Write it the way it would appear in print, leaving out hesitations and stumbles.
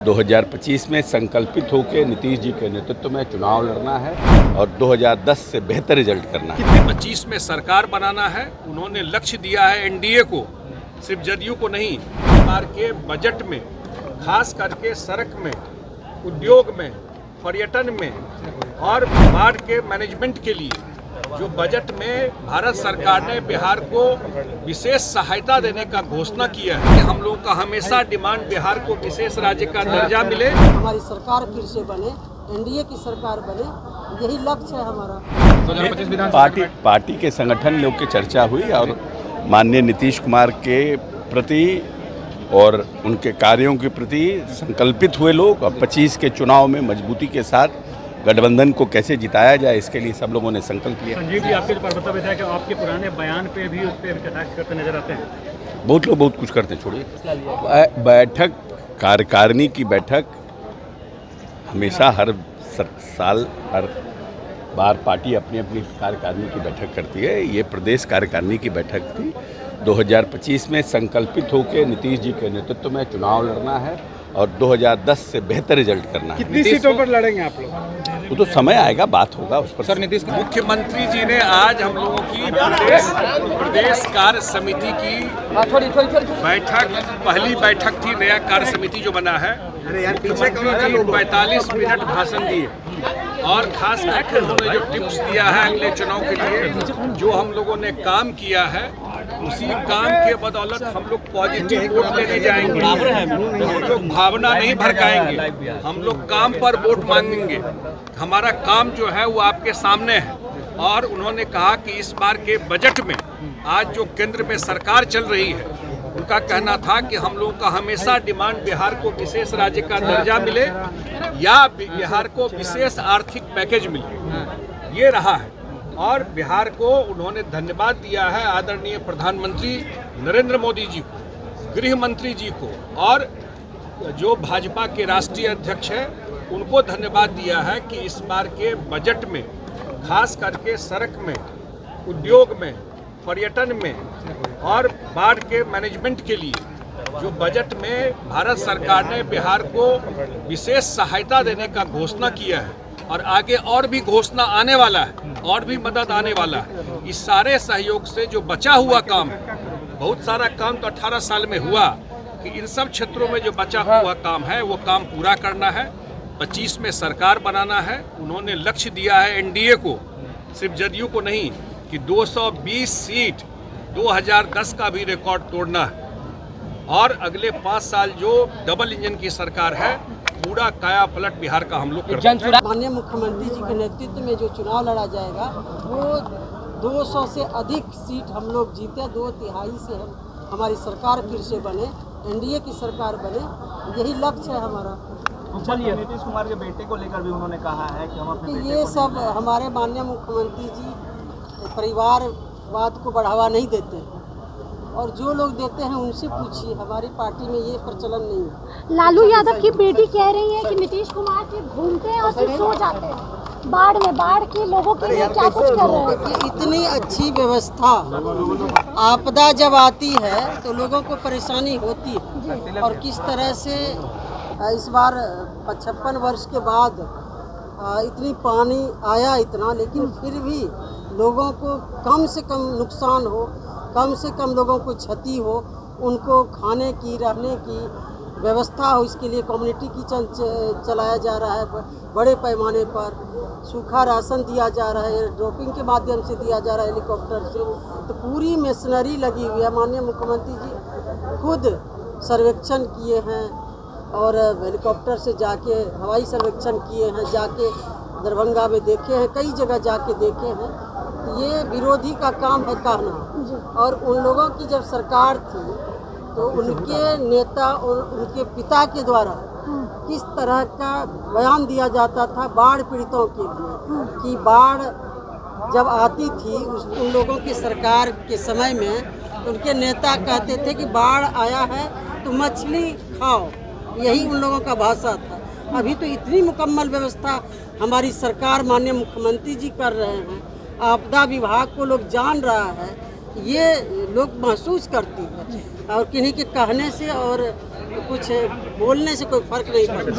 2025 में संकल्पित होकर नीतीश जी के नेतृत्व में चुनाव लड़ना है और 2010 से बेहतर रिजल्ट करना है। 25 में सरकार बनाना है। उन्होंने लक्ष्य दिया है एनडीए को, सिर्फ जदयू को नहीं। सरकार के बजट में खास करके सड़क में, उद्योग में, पर्यटन में और बाढ़ के मैनेजमेंट के लिए जो बजट में भारत सरकार ने बिहार को विशेष सहायता देने का घोषणा किया है कि हम लोगों का हमेशा डिमांड बिहार को विशेष राज्य का दर्जा मिले। हमारी सरकार फिर से बने, एनडीए की सरकार बने, यही लक्ष्य है हमारा। पार्टी के संगठन लोग की चर्चा हुई और माननीय नीतीश कुमार के प्रति और उनके कार्यों के प्रति संकल्पित हुए लोग अब 25 के चुनाव में मजबूती के साथ गठबंधन को कैसे जिताया जाए, इसके लिए सब लोगों ने संकल्प लिया। संजीव जी, आपके जो पर्वता विधायक कि आपके पुराने बयान पे भी उस पर कटाक्ष करते नजर आते हैं। बहुत लोग बहुत कुछ करते हैं, छोड़िए। बैठक, कार्यकारिणी की बैठक हमेशा हर साल हर बार पार्टी अपनी अपनी कार्यकारिणी की बैठक करती है। ये प्रदेश कार्यकारिणी की बैठक थी। 2025 में संकल्पित होकर नीतीश जी के नेतृत्व में चुनाव लड़ना है और 2010 से बेहतर रिजल्ट करना है। कितनी सीटों पर लड़ेंगे आप लोग? वो तो समय आएगा, बात होगा उस पर। सर, नीतीश मुख्यमंत्री जी ने आज हम लोगों की प्रदेश कार्य समिति की बैठक, पहली बैठक थी, नया कार्य समिति जो बना है। मुख्यमंत्री जी 45 मिनट भाषण दिए और खास करके उन्होंने जो टिप्स दिया है अगले चुनाव के लिए, जो हम लोगों ने काम किया है उसी काम के बदौलत हम लोग पॉजिटिव वोट लेने जाएंगे। हम लोग भावना नहीं भड़काएंगे, हम लोग काम पर वोट मांगेंगे। हमारा काम जो है वो आपके सामने है। और उन्होंने कहा कि इस बार के बजट में आज जो केंद्र में सरकार चल रही है, उनका कहना था कि हम लोगों का हमेशा डिमांड बिहार को विशेष राज्य का दर्जा मिले या बिहार को विशेष आर्थिक पैकेज मिले, ये रहा है। और बिहार को उन्होंने धन्यवाद दिया है आदरणीय प्रधानमंत्री नरेंद्र मोदी जी को, गृह मंत्री जी को और जो भाजपा के राष्ट्रीय अध्यक्ष हैं उनको धन्यवाद दिया है कि इस बार के बजट में खास करके सड़क में, उद्योग में, पर्यटन में और बाढ़ के मैनेजमेंट के लिए जो बजट में भारत सरकार ने बिहार को विशेष सहायता देने का घोषणा किया है और आगे और भी घोषणा आने वाला है और भी मदद आने वाला है। इस सारे सहयोग से जो बचा हुआ काम है, बहुत सारा काम तो 18 साल में हुआ, कि इन सब क्षेत्रों में जो बचा हुआ काम है वो काम पूरा करना है। 25 में सरकार बनाना है। उन्होंने लक्ष्य दिया है एनडीए को, सिर्फ जदयू को नहीं, कि 220 सीट 2010 का भी रिकॉर्ड तोड़ना है और अगले 5 साल जो डबल इंजन की सरकार है, पूरा काया पलट बिहार का हम लोग करेंगे। माननीय मुख्यमंत्री जी के नेतृत्व में जो चुनाव लड़ा जाएगा वो 200 से अधिक सीट हम लोग जीते, 2/3 से हमारी सरकार फिर से बने, एनडीए की सरकार बने, यही लक्ष्य है हमारा। चलिए, नीतीश कुमार के बेटे को लेकर भी उन्होंने कहा है कि हम अपने बेटे ये सब हमारे माननीय मुख्यमंत्री जी परिवारवाद को बढ़ावा नहीं देते और जो लोग देते हैं उनसे पूछिए, हमारी पार्टी में ये प्रचलन नहीं है। लालू यादव की बेटी कह रही है कि नीतीश कुमार सिर्फ घूमते हैं और फिर सो जाते हैं। बाढ़ के लोगों के लिए क्या कुछ कर रहे हैं? इतनी अच्छी व्यवस्था, आपदा जब आती है तो लोगों को परेशानी होती है और किस तरह से इस बार 55 वर्ष के बाद इतनी पानी आया इतना, लेकिन फिर भी लोगों को कम से कम नुकसान हो, कम से कम लोगों को क्षति हो, उनको खाने की, रहने की व्यवस्था हो, इसके लिए कम्युनिटी किचन चलाया जा रहा है बड़े पैमाने पर। सूखा राशन दिया जा रहा है, ड्रॉपिंग के माध्यम से दिया जा रहा है हेलीकॉप्टर से। तो पूरी मशीनरी लगी हुई है। माननीय मुख्यमंत्री जी खुद सर्वेक्षण किए हैं और हेलीकॉप्टर से जाके हवाई सर्वेक्षण किए हैं, जाके दरभंगा में देखे हैं, कई जगह जाके देखे हैं। ये विरोधी का काम है कहना। और उन लोगों की जब सरकार थी तो उनके नेता और उनके पिता के द्वारा किस तरह का बयान दिया जाता था बाढ़ पीड़ितों के लिए, कि बाढ़ जब आती थी उन लोगों की सरकार के समय में उनके नेता कहते थे कि बाढ़ आया है तो मछली खाओ, यही उन लोगों का भाषा था। अभी तो इतनी मुकम्मल व्यवस्था हमारी सरकार माननीय मुख्यमंत्री जी कर रहे हैं, आपदा विभाग को लोग जान रहा है, ये लोग महसूस करती है और किन्हीं के कहने से और तो कुछ बोलने से कोई फर्क नहीं पड़ता।